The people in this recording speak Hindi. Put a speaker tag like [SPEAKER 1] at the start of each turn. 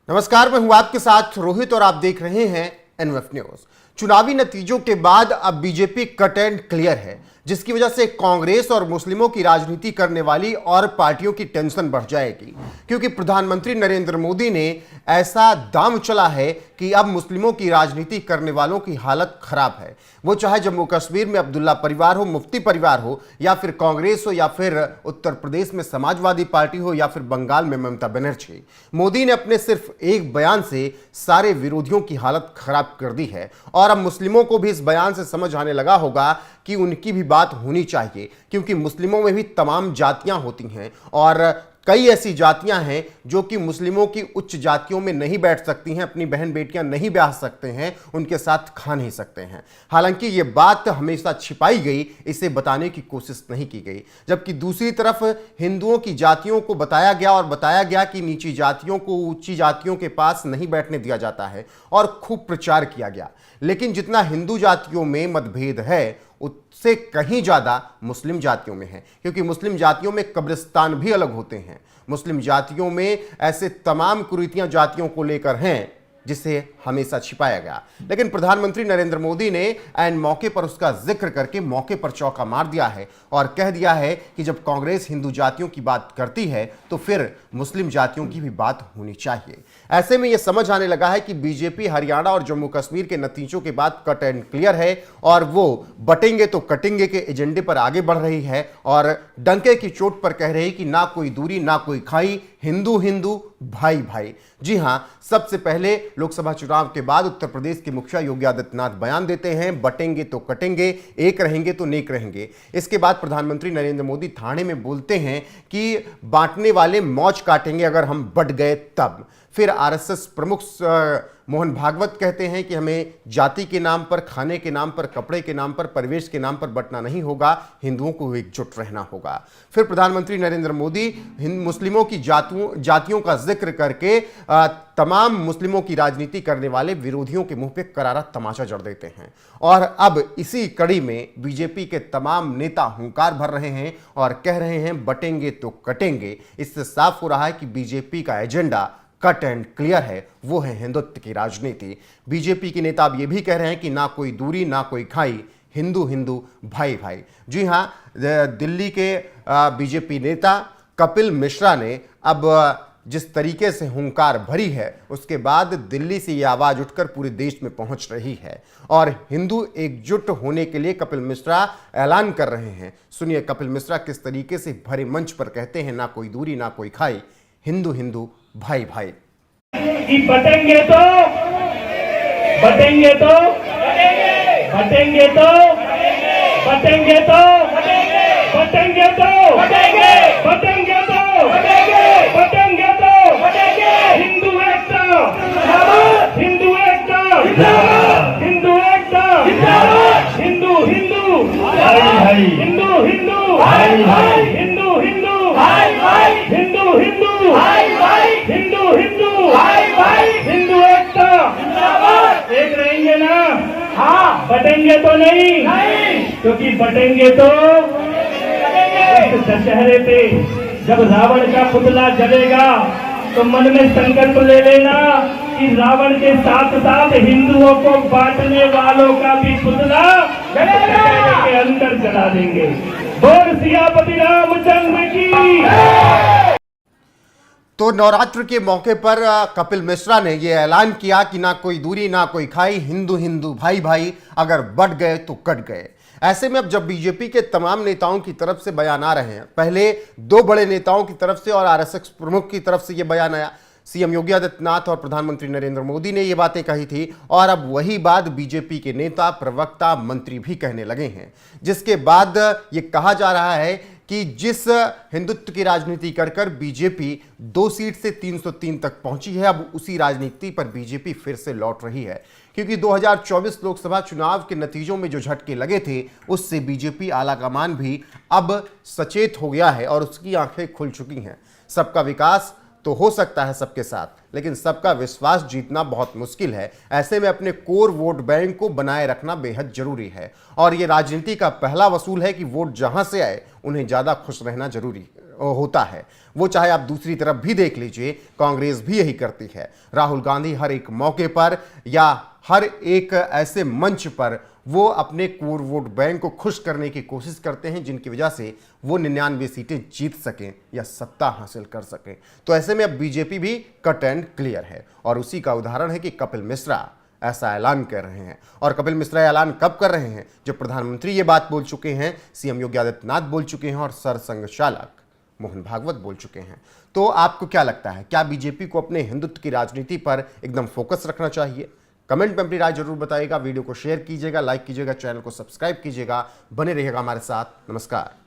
[SPEAKER 1] नमस्कार, मैं हूं आपके साथ रोहित और आप देख रहे हैं एनएफ न्यूज। चुनावी नतीजों के बाद अब बीजेपी कट एंड क्लियर है, जिसकी वजह से कांग्रेस और मुस्लिमों की राजनीति करने वाली और पार्टियों की टेंशन बढ़ जाएगी, क्योंकि प्रधानमंत्री नरेंद्र मोदी ने ऐसा दांव चला है कि अब मुस्लिमों की राजनीति करने वालों की हालत खराब है। वो चाहे जम्मू कश्मीर में अब्दुल्ला परिवार हो, मुफ्ती परिवार हो, या फिर कांग्रेस हो, या फिर उत्तर प्रदेश में समाजवादी पार्टी हो, या फिर बंगाल में ममता बनर्जी। मोदी ने अपने सिर्फ एक बयान से सारे विरोधियों की हालत खराब कर दी है। और अब मुस्लिमों को भी इस बयान से समझ आने लगा होगा कि उनकी भी बात होनी चाहिए, क्योंकि मुस्लिमों में भी तमाम जातियां होती हैं और कई ऐसी जातियां हैं जो कि मुस्लिमों की उच्च जातियों में नहीं बैठ सकती हैं, अपनी बहन बेटियां नहीं ब्याह सकते हैं, उनके साथ खा नहीं सकते हैं। हालांकि ये बात हमेशा छिपाई गई, इसे बताने की कोशिश नहीं की गई। जबकि दूसरी तरफ हिंदुओं की जातियों को बताया गया और बताया गया कि नीची जातियों को ऊंची जातियों के पास नहीं बैठने दिया जाता है और खूब प्रचार किया गया। लेकिन जितना हिंदू जातियों में मतभेद है, उससे कहीं ज्यादा मुस्लिम जातियों में है, क्योंकि मुस्लिम जातियों में कब्रिस्तान भी अलग होते हैं। मुस्लिम जातियों में ऐसे तमाम कुरीतियां जातियों को लेकर हैं जिसे हमेशा छिपाया गया। लेकिन प्रधानमंत्री नरेंद्र मोदी ने ऐन मौके पर उसका जिक्र करके मौके पर चौका मार दिया है और कह दिया है कि जब कांग्रेस हिंदू जातियों की बात करती है तो फिर मुस्लिम जातियों की भी बात होनी चाहिए। ऐसे में यह समझ आने लगा है कि बीजेपी हरियाणा और जम्मू कश्मीर के नतीजों के बाद कट एंड क्लियर है और वो बटेंगे तो कटेंगे के एजेंडे पर आगे बढ़ रही है और डंके की चोट पर कह रही कि ना कोई दूरी ना कोई खाई, हिंदू हिंदू भाई भाई। जी हां, सबसे पहले लोकसभा चुनाव के बाद उत्तर प्रदेश के मुखिया योगी आदित्यनाथ बयान देते हैं, बटेंगे तो कटेंगे, एक रहेंगे तो नेक रहेंगे। इसके बाद प्रधानमंत्री नरेंद्र मोदी थाने में बोलते हैं कि बांटने वाले मौज काटेंगे अगर हम बट गए तब। फिर आरएसएस प्रमुख मोहन भागवत कहते हैं कि हमें जाति के नाम पर, खाने के नाम पर, कपड़े के नाम पर, परिवेश के नाम पर बंटना नहीं होगा, हिंदुओं को एकजुट रहना होगा। फिर प्रधानमंत्री नरेंद्र मोदी मुस्लिमों की जातियों का जिक्र करके तमाम मुस्लिमों की राजनीति करने वाले विरोधियों के मुंह पे करारा तमाचा जड़ देते हैं। और अब इसी कड़ी में बीजेपी के तमाम नेता हुंकार भर रहे हैं और कह रहे हैं बटेंगे तो कटेंगे। इससे साफ हो रहा है कि बीजेपी का एजेंडा कट एंड क्लियर है, वो है हिंदुत्व की राजनीति। बीजेपी के नेता अब ये भी कह रहे हैं कि ना कोई दूरी ना कोई खाई, हिंदू हिंदू भाई भाई। जी हां, दिल्ली के बीजेपी नेता कपिल मिश्रा ने अब जिस तरीके से हुंकार भरी है, उसके बाद दिल्ली से यह आवाज उठकर पूरे देश में पहुंच रही है और हिंदू एकजुट होने के लिए कपिल मिश्रा ऐलान कर रहे हैं। सुनिए कपिल मिश्रा किस तरीके से भरे मंच पर कहते हैं ना कोई दूरी ना कोई खाई, हिंदू हिंदू भाई भाई।
[SPEAKER 2] कि बटेंगे तो बटेंगे तो बटेंगे तो बटेंगे तो बटेंगे तो बटेंगे तो बटेंगे तो हिंदू एकता, हिंदू एकता, हिंदू एकता, हिंदू हिंदू भाई, हिंदू हिंदू भाई, हिंदू हिंदू भाई, हिंदू हिंदू भाई, हिंदू हिंदू भाई, हिंदू एकता जिंदाबाद। एक रहेंगे ना? हाँ, बटेंगे तो नहीं, क्योंकि बटेंगे तो दशहरे पे जब रावण का पुतला जलेगा तो मन में संकल्प ले लेना कि रावण के साथ साथ हिंदुओं को बांटने वालों का भी पुतला के अंदर जला देंगे। बोल सियापति रामचंद्र की।
[SPEAKER 1] तो नवरात्र के मौके पर कपिल मिश्रा ने यह ऐलान किया कि ना कोई दूरी ना कोई खाई, हिंदू हिंदू भाई भाई, अगर बढ़ गए तो कट गए। ऐसे में अब जब बीजेपी के तमाम नेताओं की तरफ से बयान आ रहे हैं, पहले दो बड़े नेताओं की तरफ से और आरएसएस प्रमुख की तरफ से यह बयान आया, सीएम योगी आदित्यनाथ और प्रधानमंत्री नरेंद्र मोदी ने ये बातें कही थी और अब वही बात बीजेपी के नेता, प्रवक्ता, मंत्री भी कहने लगे हैं, जिसके बाद ये कहा जा रहा है कि जिस हिंदुत्व की राजनीति कर कर बीजेपी 2 सीट से 303 तक पहुंची है, अब उसी राजनीति पर बीजेपी फिर से लौट रही है, क्योंकि 2024 लोकसभा चुनाव के नतीजों में जो झटके लगे थे, उससे बीजेपी आलाकमान भी अब सचेत हो गया है और उसकी आंखें खुल चुकी हैं। सबका विकास तो हो सकता है सबके साथ, लेकिन सबका विश्वास जीतना बहुत मुश्किल है। ऐसे में अपने कोर वोट बैंक को बनाए रखना बेहद जरूरी है और ये राजनीति का पहला वसूल है कि वोट जहां से आए उन्हें ज्यादा खुश रहना जरूरी है। होता है। वो चाहे आप दूसरी तरफ भी देख लीजिए, कांग्रेस भी यही करती है। राहुल गांधी हर एक मौके पर या हर एक ऐसे मंच पर वो अपने कोर वोट बैंक को खुश करने की कोशिश करते हैं जिनकी वजह से वो 99 सीटें जीत सकें या सत्ता हासिल कर सकें। तो ऐसे में अब बीजेपी भी कट एंड क्लियर है और उसी का उदाहरण है कि कपिल मिश्रा ऐसा ऐलान कर रहे हैं। और कपिल मिश्रा ऐलान कब कर रहे हैं? जब प्रधानमंत्री ये बात बोल चुके हैं, सीएम योगी आदित्यनाथ बोल चुके हैं और सरसंघ चालक मोहन भागवत बोल चुके हैं। तो आपको क्या लगता है, क्या बीजेपी को अपने हिंदुत्व की राजनीति पर एकदम फोकस रखना चाहिए? कमेंट में अपनी राय जरूर बताइएगा, वीडियो को शेयर कीजिएगा, लाइक कीजिएगा, चैनल को सब्सक्राइब कीजिएगा, बने रहिएगा हमारे साथ। नमस्कार।